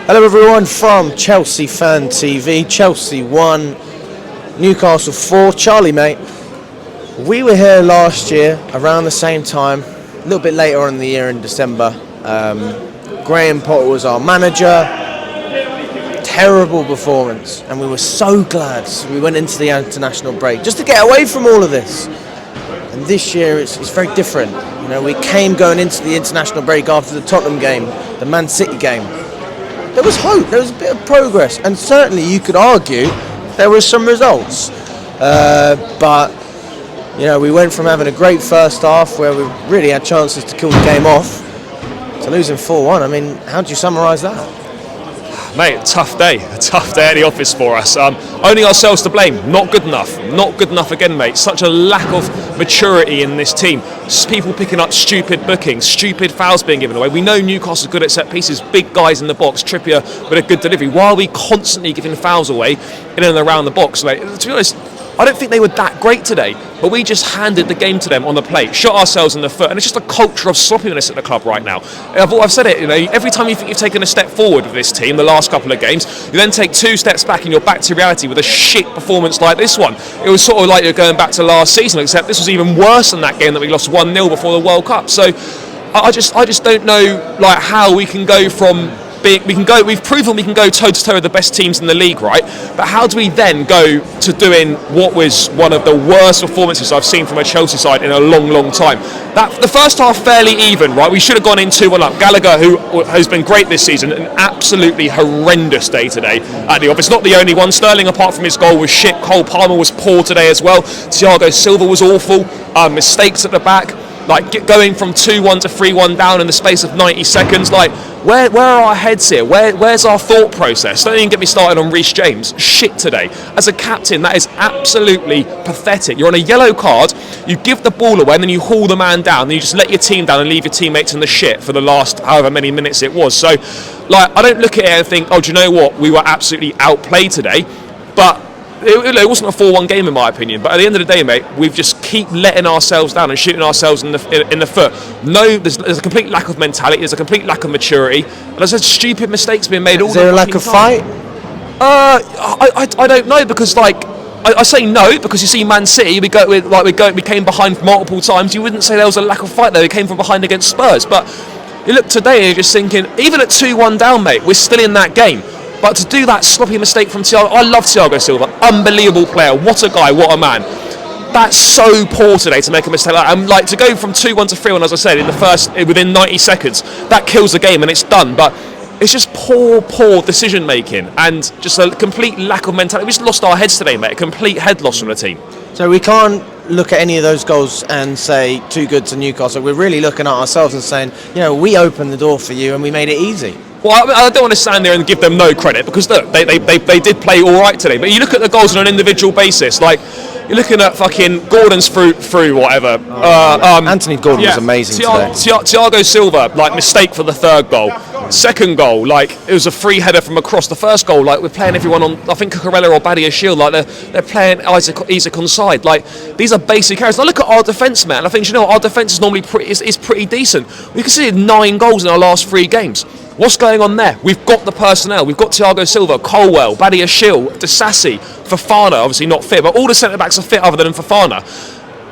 Hello everyone from Chelsea Fan TV. Chelsea 1, Newcastle 4. Charlie, mate, we were here last year around the same time, a little bit later on in the year in December. Graham Potter was our manager. Terrible performance, and we were so glad we went into the international break just to get away from all of this. And this year it's very different. You know, we came going into the international break after the Tottenham game, the Man City game. There was hope, there was a bit of progress, and certainly you could argue there were some results. But, you know, we went from having a great first half where we really had chances to kill the game off to losing 4-1. I mean, how do you summarise that? Mate, tough day at the office for us. Only ourselves to blame. Not good enough again, mate. Such a lack of maturity in this team. Just people picking up stupid bookings, stupid fouls being given away. We know Newcastle's good at set pieces, big guys in the box, Trippier with a good delivery. Why are we constantly giving fouls away in and around the box, mate? To be honest, I don't think they were that great today, but we just handed the game to them on the plate, shot ourselves in the foot, and it's just a culture of sloppiness at the club right now. I've said it, you know, every time you think you've taken a step forward with this team the last couple of games, you then take 2 steps back and you're back to reality with a shit performance like this one. It was sort of like you're going back to last season, except this was even worse than that game that we lost 1-0 before the World Cup. So I just don't know like how we can go from we've proven we can go toe to toe with the best teams in the league, right? But how do we then go to doing what was one of the worst performances I've seen from a Chelsea side in a long time? The first half fairly even, right? We should have gone in 2-1 up. Gallagher, who has been great this season, an absolutely horrendous day today at the office. Not the only one. Sterling, apart from his goal, was shit. Cole Palmer was poor today as well. Thiago Silva was awful. Mistakes at the back. Like going from 2-1 to 3-1 down in the space of 90 seconds. Like, where are our heads here? Where's our thought process? Don't even get me started on Reece James. Shit today. As a captain, that is absolutely pathetic. You're on a yellow card, you give the ball away, and then you haul the man down, and you just let your team down and leave your teammates in the shit for the last however many minutes it was. So, like, I don't look at it and think, oh, do you know what? We were absolutely outplayed today. But it wasn't a 4-1 game in my opinion, but at the end of the day, mate, we've just keep letting ourselves down and shooting ourselves in the foot. No, there's a complete lack of mentality, there's a complete lack of maturity, and there's stupid mistakes being made. Is there a lack of fight? I don't know, because like I say no because you see Man City, we came behind multiple times. You wouldn't say there was a lack of fight there. We came from behind against Spurs, but you look today and you're just thinking, even at 2-1 down, mate, we're still in that game. But to do that sloppy mistake from Thiago, I love Thiago Silva, unbelievable player, what a guy, what a man. That's so poor today to make a mistake like that. And like to go from 2-1 to 3-1, as I said, within 90 seconds, that kills the game and it's done. But it's just poor decision making and just a complete lack of mentality. We just lost our heads today, mate. A complete head loss from the team. So we can't look at any of those goals and say too good to Newcastle. We're really looking at ourselves and saying, you know, we opened the door for you and we made it easy. Well, I don't want to stand there and give them no credit because look, they did play all right today. But you look at the goals on an individual basis, like you're looking at fucking Gordon's through whatever. Anthony Gordon was amazing today. Thiago Silva, like mistake for the third goal. Second goal, like it was a free header from across. The first goal, like we're playing everyone on, I think Cucurella or Badia Shield, like they're playing Isaac on side. Like these are basic errors. Now look at our defence, man. I think, you know, our defence is normally pretty decent. We conceded 9 goals in our last 3 games. What's going on there? We've got the personnel. We've got Thiago Silva, Colwell, Badia Shield, Disassi, Fofana, obviously not fit, but all the centre-backs are fit other than Fofana.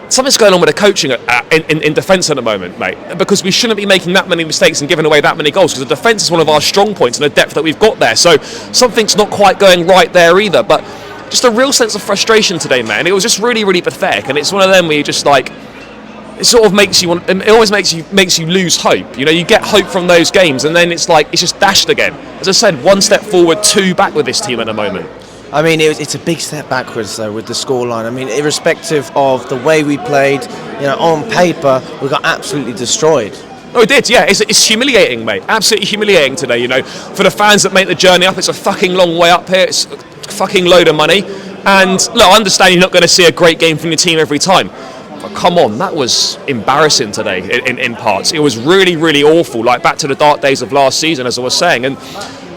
Something's going on with the coaching in defence at the moment, mate, because we shouldn't be making that many mistakes and giving away that many goals, because the defence is one of our strong points and the depth that we've got there. So something's not quite going right there either. But just a real sense of frustration today, man. It was just really pathetic, and it's one of them where you just like, it sort of makes you want. It always makes you lose hope. You know, you get hope from those games, and then it's like it's just dashed again. As I said, 1 step forward, 2 back with this team at the moment. I mean, it's a big step backwards though with the scoreline. I mean, irrespective of the way we played, you know, on paper we got absolutely destroyed. Oh, it did, yeah. It's humiliating, mate. Absolutely humiliating today. You know, for the fans that make the journey up, it's a fucking long way up here. It's a fucking load of money. And look, I understand you're not going to see a great game from your team every time. But come on, that was embarrassing today in parts. It was really awful, like back to the dark days of last season, as I was saying. And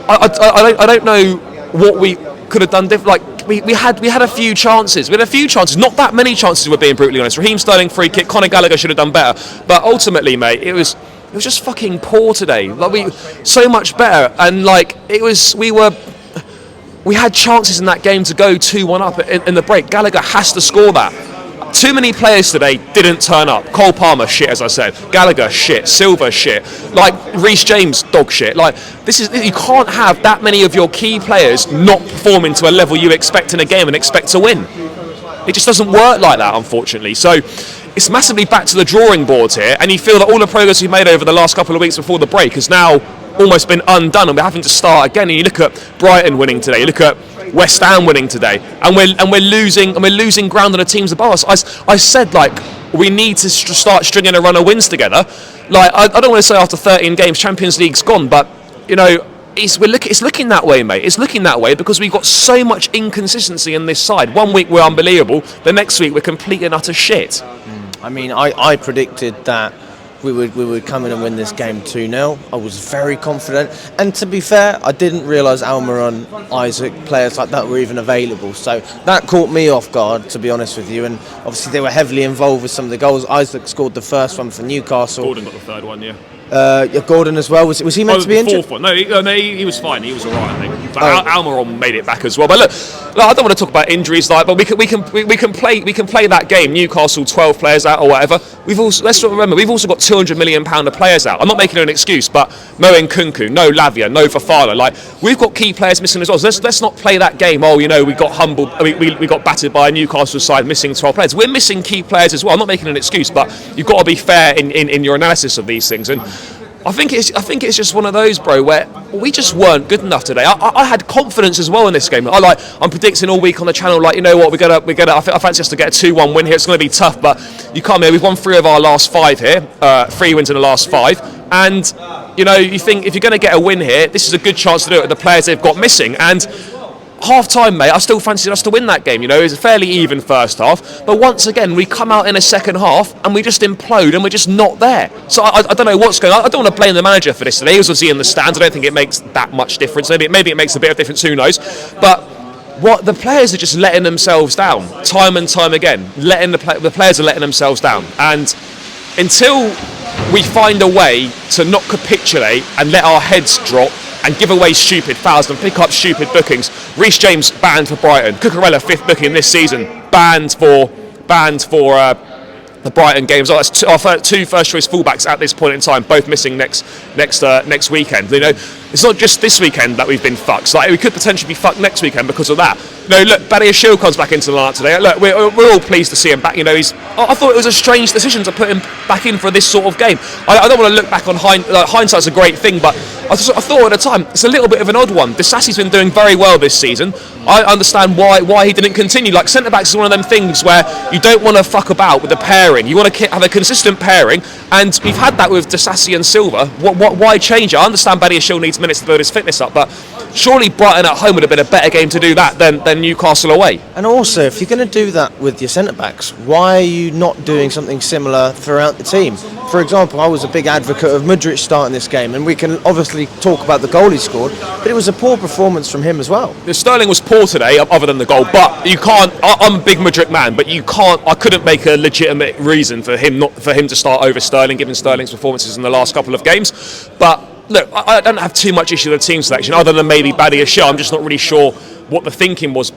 I don't know what we could have done different. Like we had a few chances. We had a few chances, not that many chances. We're being brutally honest. Raheem Sterling free kick. Conor Gallagher should have done better. But ultimately, mate, it was It was just fucking poor today. Like so much better, and like we had chances in that game to go 2-1 up in the break. Gallagher has to score that. Too many players today didn't turn up. Cole Palmer, shit, as I said. Gallagher, shit. Silva, shit. Like Reece James, dog shit. Like you can't have that many of your key players not performing to a level you expect in a game and expect to win. It just doesn't work like that, unfortunately. So it's massively back to the drawing board here, and you feel that all the progress we've made over the last couple of weeks before the break has now almost been undone, and we're having to start again. And you look at Brighton winning today, you look at West Ham winning today, and we're losing ground on the teams above us. I said, like, we need to start stringing a run of wins together. Like, I don't want to say after 13 games Champions League's gone, but you know, it's looking that way, mate. It's looking that way because we've got so much inconsistency in this side. One week we're unbelievable, the next week we're complete and utter shit. I mean, I predicted that we would come in and win this game 2-0. I was very confident, and to be fair, I didn't realise Almiron, Isaac, players like that were even available, so that caught me off guard, to be honest with you. And obviously they were heavily involved with some of the goals. Isaac scored the first one for Newcastle. Gordon got the third one, yeah. Gordon as well. Was he meant to be injured? Fourth one. No, he was fine. He was alright, I think. But Almiron made it back as well. But look, I don't want to talk about injuries, like, but we can play that game. Newcastle 12 players out or whatever. Let's remember we've also got £200 million of players out. I'm not making it an excuse, but no Nkunku, no Lavia, no Fafana. Like, we've got key players missing as well. So let's not play that game. Oh, you know, we got humbled. We got battered by a Newcastle side missing 12 players. We're missing key players as well. I'm not making an excuse, but you've got to be fair in your analysis of these things. And I think it's just one of those, bro, where we just weren't good enough today. I had confidence as well in this game. I'm predicting all week on the channel, like, you know what, we got. I fancy us to get a 2-1 win here. It's going to be tough, but you can't. We've won 3 of our last 5 here, 3 wins in the last 5, and you know, you think if you're going to get a win here, this is a good chance to do it with the players they've got missing. And half time, mate, I still fancied us to win that game. You know, it was a fairly even first half, but once again we come out in a second half and we just implode and we're just not there. So I don't know what's going on. I don't want to blame the manager for this today. He was obviously in the stands. I don't think it makes that much difference. Maybe it makes a bit of difference, who knows. But what the players are just letting themselves down time and time again. The players are letting themselves down, and until we find a way to not capitulate and let our heads drop and give away stupid fouls and pick up stupid bookings. Reece James banned for Brighton. Cucurella, 5th booking this season, banned for the Brighton games. That's our 2 first choice fullbacks at this point in time, both missing next weekend. You know, it's not just this weekend that we've been fucked. Like, we could potentially be fucked next weekend because of that. You know, look, Badiashile comes back into the lineup today. Look, we're all pleased to see him back. You know, I thought it was a strange decision to put him back in for this sort of game. I don't want to look back on hindsight's a great thing, but I thought at the time it's a little bit of an odd one. Disasi's been doing very well this season. I understand why he didn't continue. Like, centre backs is one of them things where you don't want to fuck about with the pairing. You want to have a consistent pairing, and we've had that with Disasi and Silva. Why change it? I understand Badiashile needs minutes to build his fitness up, but surely Brighton at home would have been a better game to do that than Newcastle away. And also, if you're going to do that with your centre backs, why are you not doing something similar throughout the team? For example, I was a big advocate of Mudryk starting this game, and we can obviously talk about the goal he scored, but it was a poor performance from him as well. Sterling was poor today, other than the goal, but you can't. I'm a big Mudryk man, but you can't. I couldn't make a legitimate reason for him to start over Sterling, given Sterling's performances in the last couple of games. But look, I don't have too much issue with the team selection, other than maybe Badiashile. I'm just not really sure what the thinking was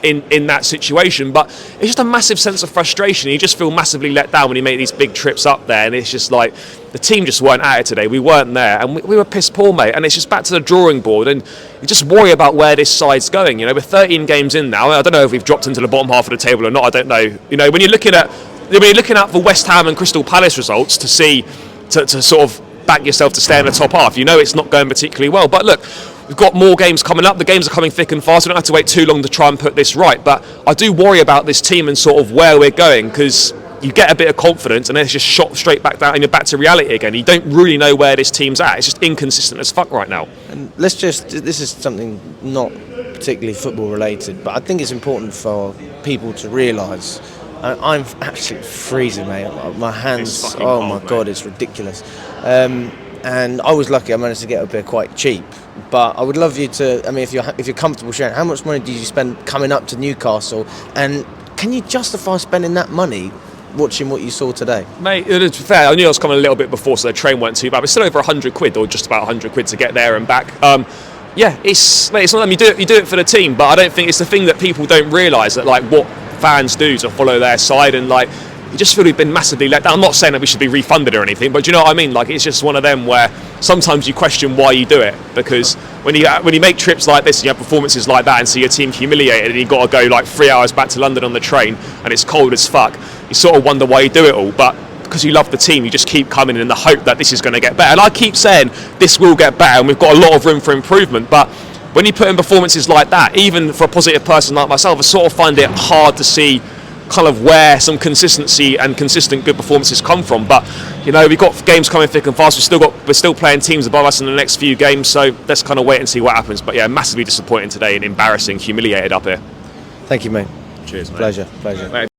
in that situation, but it's just a massive sense of frustration. You just feel massively let down when you make these big trips up there, and it's just like the team just weren't at it today. We weren't there, and we were piss poor, mate. And it's just back to the drawing board, and you just worry about where this side's going. You know, we're 13 games in now. I don't know if we've dropped into the bottom half of the table or not. I don't know. You know, when you're looking out for West Ham and Crystal Palace results to see to sort of back yourself to stay in the top half, you know it's not going particularly well. But look, we've got more games coming up. The games are coming thick and fast. We don't have to wait too long to try and put this right. But I do worry about this team and sort of where we're going, because you get a bit of confidence and then it's just shot straight back down and you're back to reality again. You don't really know where this team's at. It's just inconsistent as fuck right now. And this is something not particularly football related, but I think it's important for people to realise. I'm actually freezing, mate. My hands, oh my God, it's ridiculous. And I was lucky I managed to get up here quite cheap. But I would love you to, I mean, if you're comfortable sharing, how much money did you spend coming up to Newcastle? And can you justify spending that money watching what you saw today? Mate, to be fair, I knew I was coming a little bit before, so the train weren't too bad. But still over £100, or just about £100 to get there and back. Yeah, it's not them. You do it for the team, but I don't think it's the thing that people don't realise, that like what fans do to follow their side, and like you just feel we've been massively let down. I'm not saying that we should be refunded or anything, but do you know what I mean? Like, it's just one of them where sometimes you question why you do it, because when you make trips like this and you have performances like that and see your team humiliated and you've got to go like 3 hours back to London on the train and it's cold as fuck, you sort of wonder why you do it all. But because you love the team, you just keep coming in the hope that this is going to get better. And I keep saying this will get better and we've got a lot of room for improvement, but when you put in performances like that, even for a positive person like myself, I sort of find it hard to see kind of where some consistency and consistent good performances come from. But you know, we've got games coming thick and fast. We're still playing teams above us in the next few games, so let's kind of wait and see what happens. But yeah, massively disappointing today and embarrassing, humiliated up here. Thank you, mate. Cheers, mate. Pleasure. Mate.